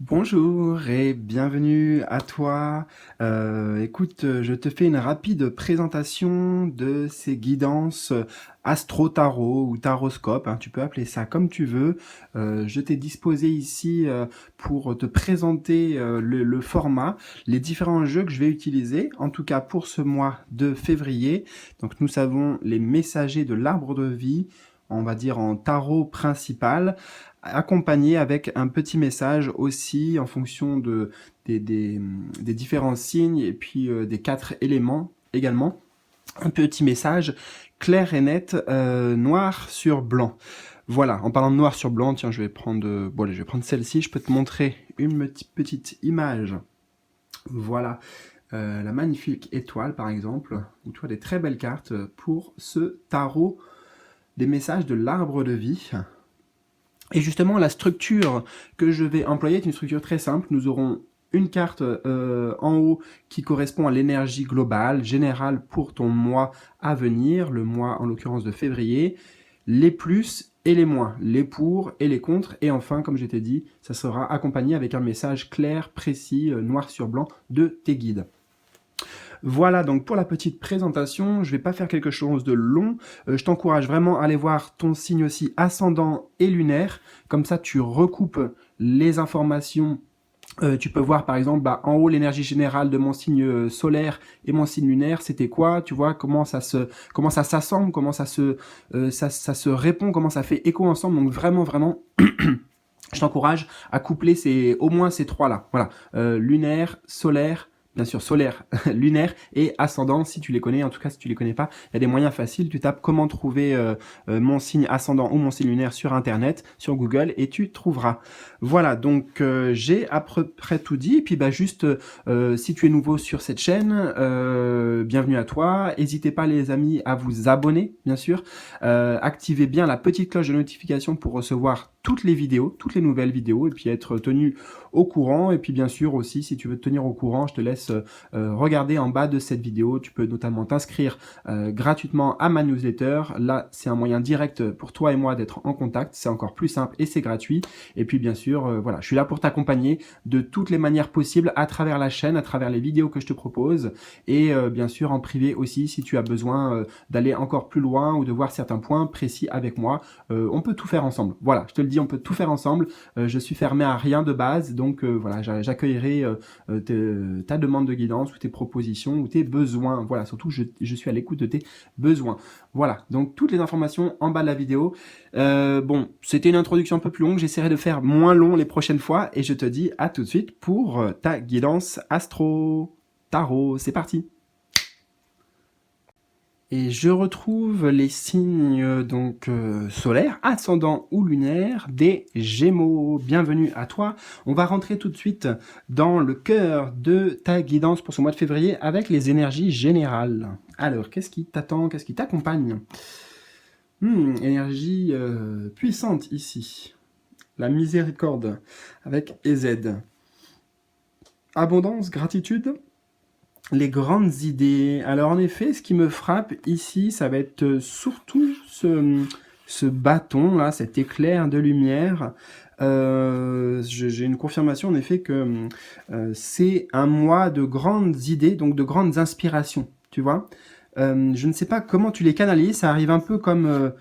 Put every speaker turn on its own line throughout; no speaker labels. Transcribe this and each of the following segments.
Bonjour et bienvenue à toi. Écoute, je te fais une rapide présentation de ces guidances astro-tarot ou taroscope, hein, tu peux appeler ça comme tu veux. Je t'ai disposé ici pour te présenter le format, les différents jeux que je vais utiliser, en tout cas pour ce mois de février. Donc nous savons les messagers de l'arbre de vie, on va dire en tarot principal, accompagné avec un petit message aussi en fonction des différents signes et puis des 4 éléments également. Un petit message clair et net, noir sur blanc. Voilà, en parlant de noir sur blanc, tiens, je vais prendre, je vais prendre celle-ci, je peux te montrer une petite image. Voilà, la magnifique étoile par exemple, ou tu vois des très belles cartes pour ce tarot des messages de l'arbre de vie. Et justement, la structure que je vais employer est une structure très simple. Nous aurons une carte en haut qui correspond à l'énergie globale, générale pour ton mois à venir, le mois en l'occurrence de février, les plus et les moins, les pour et les contre, et enfin, comme je t'ai dit, ça sera accompagné avec un message clair, précis, noir sur blanc de tes guides. Voilà donc pour la petite présentation, je ne vais pas faire quelque chose de long, je t'encourage vraiment à aller voir ton signe aussi ascendant et lunaire, comme ça tu recoupes les informations. Tu peux voir par exemple en haut l'énergie générale de mon signe solaire et mon signe lunaire, c'était quoi? Tu vois comment ça s'assemble, comment ça se répond, comment ça fait écho ensemble. Donc vraiment, je t'encourage à coupler au moins ces trois-là. Voilà, lunaire, solaire, bien sûr solaire, lunaire et ascendant, si tu les connais. En tout cas, si tu les connais pas, il y a des moyens faciles. Tu tapes comment trouver mon signe ascendant ou mon signe lunaire sur Internet, sur Google, et tu trouveras. Voilà, donc j'ai à peu près tout dit. Et puis juste, si tu es nouveau sur cette chaîne, bienvenue à toi. N'hésitez pas les amis à vous abonner, bien sûr. Activez bien la petite cloche de notification pour recevoir toutes les vidéos, toutes les nouvelles vidéos, et puis être tenu au courant. Et puis bien sûr aussi, si tu veux te tenir au courant, je te laisse regarder en bas de cette vidéo. Tu peux notamment t'inscrire gratuitement à ma newsletter. Là, c'est un moyen direct pour toi et moi d'être en contact. C'est encore plus simple et c'est gratuit. Et puis bien sûr, voilà, je suis là pour t'accompagner de toutes les manières possibles à travers la chaîne, à travers les vidéos que je te propose. Et bien sûr en privé aussi, si tu as besoin d'aller encore plus loin ou de voir certains points précis avec moi. On peut tout faire ensemble. Voilà, je te le dis, on peut tout faire ensemble. Je suis fermé à rien de base, donc voilà, j'accueillerai ta demande de guidance ou tes propositions ou tes besoins. Voilà, surtout je suis à l'écoute de tes besoins. Voilà, donc toutes les informations en bas de la vidéo. Bon, c'était une introduction un peu plus longue, j'essaierai de faire moins long les prochaines fois et je te dis à tout de suite pour ta guidance astro tarot. C'est parti. Et je retrouve les signes donc solaires, ascendant ou lunaire des Gémeaux. Bienvenue à toi. On va rentrer tout de suite dans le cœur de ta guidance pour ce mois de février avec les énergies générales. Alors, qu'est-ce qui t'attend? Qu'est-ce qui t'accompagne? Énergie puissante ici. La miséricorde avec EZ. Abondance, gratitude. Les grandes idées. Alors en effet, ce qui me frappe ici, ça va être surtout ce bâton là, cet éclair de lumière. J'ai une confirmation en effet que c'est un mois de grandes idées, donc de grandes inspirations, tu vois. Je ne sais pas comment tu les canalises, ça arrive un peu comme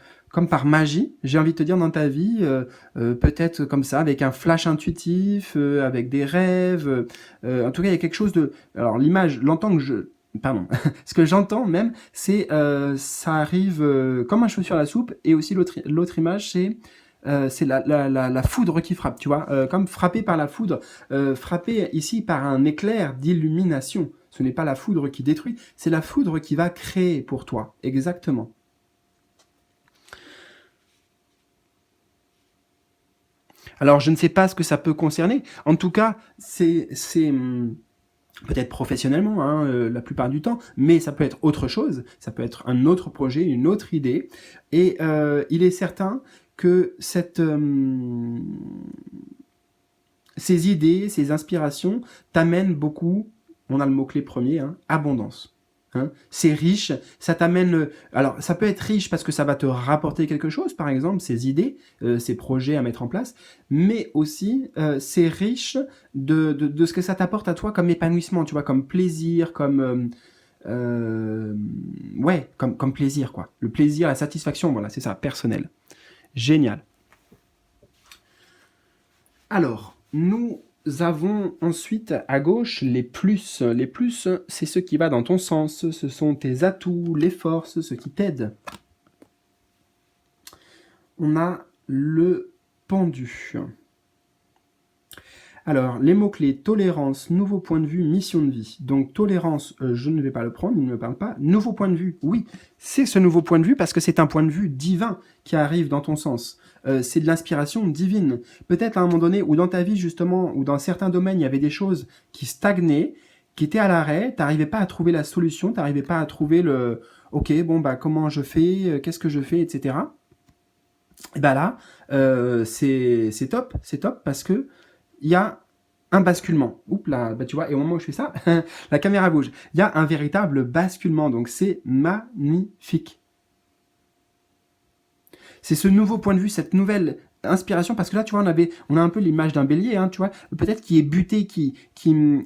par magie, j'ai envie de te dire dans ta vie, peut-être comme ça, avec un flash intuitif, avec des rêves. En tout cas, il y a quelque chose de... Alors l'image, pardon, ce que j'entends même, c'est ça arrive comme un cheveu sur la soupe, et aussi l'autre image, c'est la foudre qui frappe, tu vois, comme frappé par la foudre, frappé ici par un éclair d'illumination. Ce n'est pas la foudre qui détruit, c'est la foudre qui va créer pour toi, exactement. Alors, je ne sais pas ce que ça peut concerner. En tout cas, c'est peut-être professionnellement, hein, la plupart du temps, mais ça peut être autre chose. Ça peut être un autre projet, une autre idée. Et il est certain que ces idées, ces inspirations t'amènent beaucoup, on a le mot-clé premier, hein, abondance. Hein. C'est riche, ça t'amène... Alors, ça peut être riche parce que ça va te rapporter quelque chose, par exemple, ces idées, ces projets à mettre en place, mais aussi, c'est riche de ce que ça t'apporte à toi comme épanouissement, tu vois, comme plaisir, ouais, comme plaisir, quoi. Le plaisir, la satisfaction, voilà, c'est ça, personnel. Génial. Alors, nous avons ensuite à gauche les plus. Les plus, c'est ce qui va dans ton sens, ce sont tes atouts, les forces, ce qui t'aide. On a le pendu. Alors, les mots-clés, tolérance, nouveau point de vue, mission de vie. Donc, tolérance, je ne vais pas le prendre, il ne me parle pas. Nouveau point de vue, oui, c'est ce nouveau point de vue parce que c'est un point de vue divin qui arrive dans ton sens. C'est de l'inspiration divine. Peut-être à un moment donné, ou dans ta vie justement, ou dans certains domaines, il y avait des choses qui stagnaient, qui étaient à l'arrêt, tu n'arrivais pas à trouver la solution, tu n'arrivais pas à trouver le « ok, bon, bah comment je fais, qu'est-ce que je fais, etc. » Et bah là, c'est top parce que il y a un basculement. Oups là, bah tu vois, et au moment où je fais ça, la caméra bouge. Il y a un véritable basculement, donc c'est magnifique. C'est ce nouveau point de vue, cette nouvelle inspiration, parce que là, tu vois, on a un peu l'image d'un bélier, hein, tu vois, peut-être qui est buté,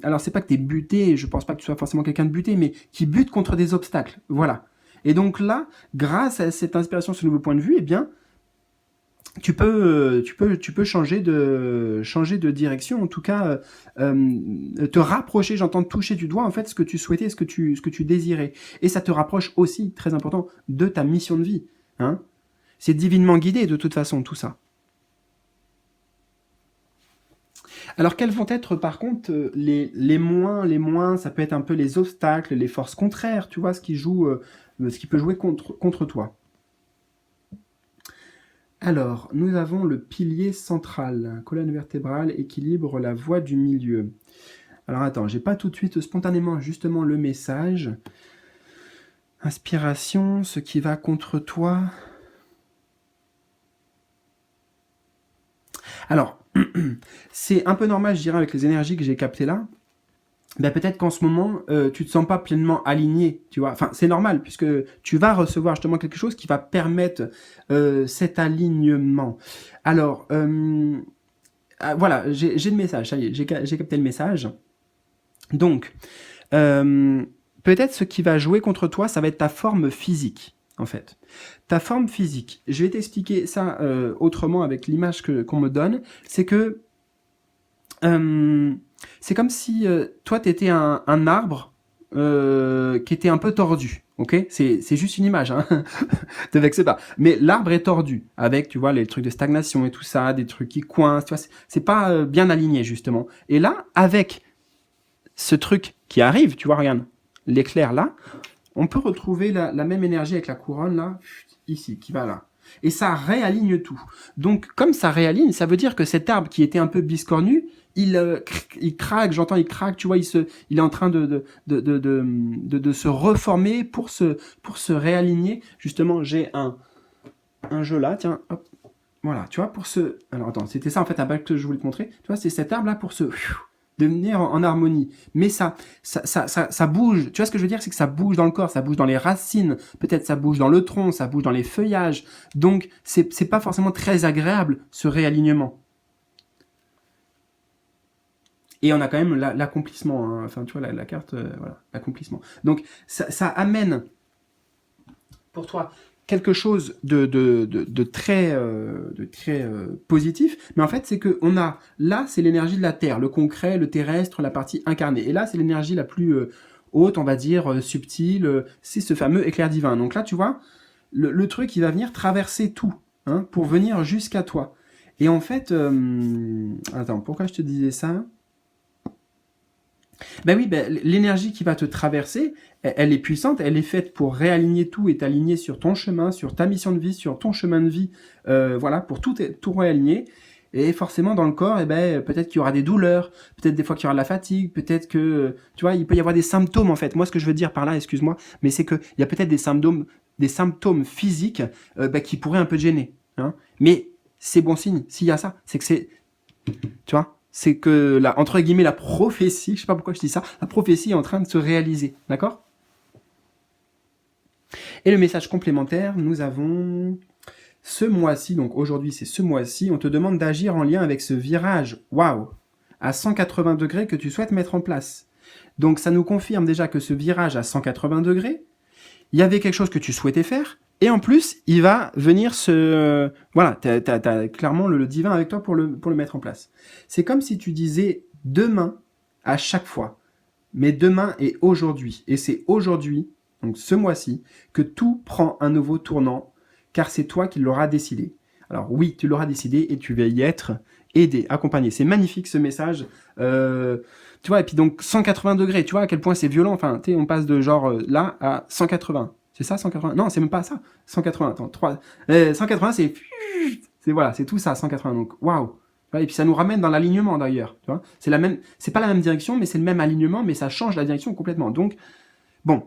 alors c'est pas que t'es buté, je pense pas que tu sois forcément quelqu'un de buté, mais qui bute contre des obstacles, voilà. Et donc là, grâce à cette inspiration, ce nouveau point de vue, eh bien, tu peux changer de direction, en tout cas, te rapprocher, j'entends toucher du doigt, en fait, ce que tu souhaitais, ce que tu désirais. Et ça te rapproche aussi, très important, de ta mission de vie, hein. C'est divinement guidé, de toute façon, tout ça. Alors, quels vont être, par contre, les moins, ça peut être un peu les obstacles, les forces contraires, tu vois, ce qui peut jouer contre toi. Alors, nous avons le pilier central, colonne vertébrale, équilibre, la voie du milieu. Alors attends, j'ai pas tout de suite spontanément justement le message. Inspiration, ce qui va contre toi. Alors, c'est un peu normal, je dirais, avec les énergies que j'ai captées là. Ben peut-être qu'en ce moment, tu te sens pas pleinement aligné, tu vois. Enfin, c'est normal, puisque tu vas recevoir justement quelque chose qui va permettre cet alignement. Alors, voilà, j'ai le message, ça y est, j'ai capté le message. Donc, peut-être ce qui va jouer contre toi, ça va être ta forme physique, en fait. Ta forme physique, je vais t'expliquer ça autrement avec l'image qu'on me donne, c'est que c'est comme si toi, tu étais un arbre qui était un peu tordu. Ok, c'est juste une image, hein. Te vexez pas. Mais l'arbre est tordu, avec, tu vois, les trucs de stagnation et tout ça, des trucs qui coincent, tu vois, c'est pas bien aligné, justement. Et là, avec ce truc qui arrive, tu vois, regarde, l'éclair là, on peut retrouver la même énergie avec la couronne là, ici, qui va là. Et ça réaligne tout. Donc, comme ça réaligne, ça veut dire que cet arbre qui était un peu biscornu, il craque, j'entends, il craque, tu vois, il est en train de se reformer pour se réaligner. Justement, j'ai un jeu là, tiens, hop, voilà, tu vois, alors attends, c'était ça en fait un bac que je voulais te montrer. Tu vois, c'est cet arbre là pour devenir en harmonie. Mais ça bouge. Tu vois ce que je veux dire, c'est que ça bouge dans le corps, ça bouge dans les racines, peut-être ça bouge dans le tronc, ça bouge dans les feuillages. Donc, c'est pas forcément très agréable, ce réalignement. Et on a quand même l'accomplissement, hein. Enfin, tu vois, la carte, voilà, l'accomplissement. Donc, ça amène pour toi quelque chose de très positif, mais en fait, c'est que on a, là, c'est l'énergie de la Terre, le concret, le terrestre, la partie incarnée. Et là, c'est l'énergie la plus haute, on va dire, subtile, c'est ce fameux éclair divin. Donc là, tu vois, le truc, il va venir traverser tout, hein, pour venir jusqu'à toi. Et en fait, attends, pourquoi je te disais ça ? Ben oui, l'énergie qui va te traverser, elle est puissante, elle est faite pour réaligner tout et t'aligner sur ton chemin, sur ta mission de vie, sur ton chemin de vie, voilà, pour tout réaligner. Et forcément, dans le corps, peut-être qu'il y aura des douleurs, peut-être des fois qu'il y aura de la fatigue, peut-être que, tu vois, il peut y avoir des symptômes, en fait. Moi, ce que je veux dire par là, excuse-moi, mais c'est qu'il y a peut-être des symptômes physiques qui pourraient un peu te gêner, hein. Mais c'est bon signe, s'il y a ça, c'est que c'est, tu vois, c'est que, entre guillemets, la prophétie, je sais pas pourquoi je dis ça, la prophétie est en train de se réaliser, d'accord ? Et le message complémentaire, nous avons ce mois-ci, donc aujourd'hui c'est ce mois-ci, on te demande d'agir en lien avec ce virage, waouh, à 180 degrés que tu souhaites mettre en place. Donc ça nous confirme déjà que ce virage à 180 degrés, il y avait quelque chose que tu souhaitais faire, et en plus, il va venir se... Voilà, t'as clairement le divin avec toi pour le mettre en place. C'est comme si tu disais demain à chaque fois, mais demain et aujourd'hui. Et c'est aujourd'hui, donc ce mois-ci, que tout prend un nouveau tournant, car c'est toi qui l'auras décidé. Alors oui, tu l'auras décidé et tu vas y être aidé, accompagné. C'est magnifique ce message. Tu vois, et puis donc 180 degrés, tu vois à quel point c'est violent. Enfin, tu sais, on passe de genre là à 180. C'est ça, 180? Non, c'est même pas ça. 180, attends, 180, c'est voilà, c'est tout ça, 180. Donc, waouh. Et puis ça nous ramène dans l'alignement d'ailleurs. Tu vois, c'est pas la même direction, mais c'est le même alignement, mais ça change la direction complètement. Donc, bon,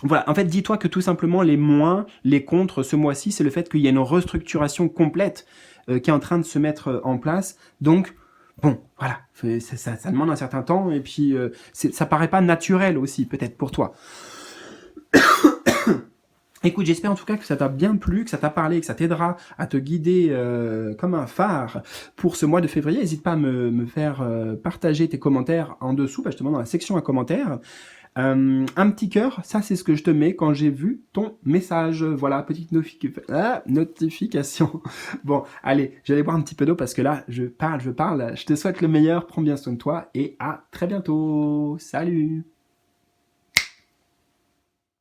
voilà, en fait, dis-toi que tout simplement, les moins, les contre ce mois-ci, c'est le fait qu'il y a une restructuration complète qui est en train de se mettre en place. Donc, bon, voilà, ça demande un certain temps, et puis ça paraît pas naturel aussi, peut-être pour toi. Écoute, j'espère en tout cas que ça t'a bien plu, que ça t'a parlé, que ça t'aidera à te guider comme un phare pour ce mois de février. N'hésite pas à me faire partager tes commentaires en dessous, justement dans la section à commentaires. Un petit cœur, ça c'est ce que je te mets quand j'ai vu ton message. Voilà, petite notification. Bon, allez, j'allais boire un petit peu d'eau parce que là, je parle. Je te souhaite le meilleur, prends bien soin de toi et à très bientôt. Salut!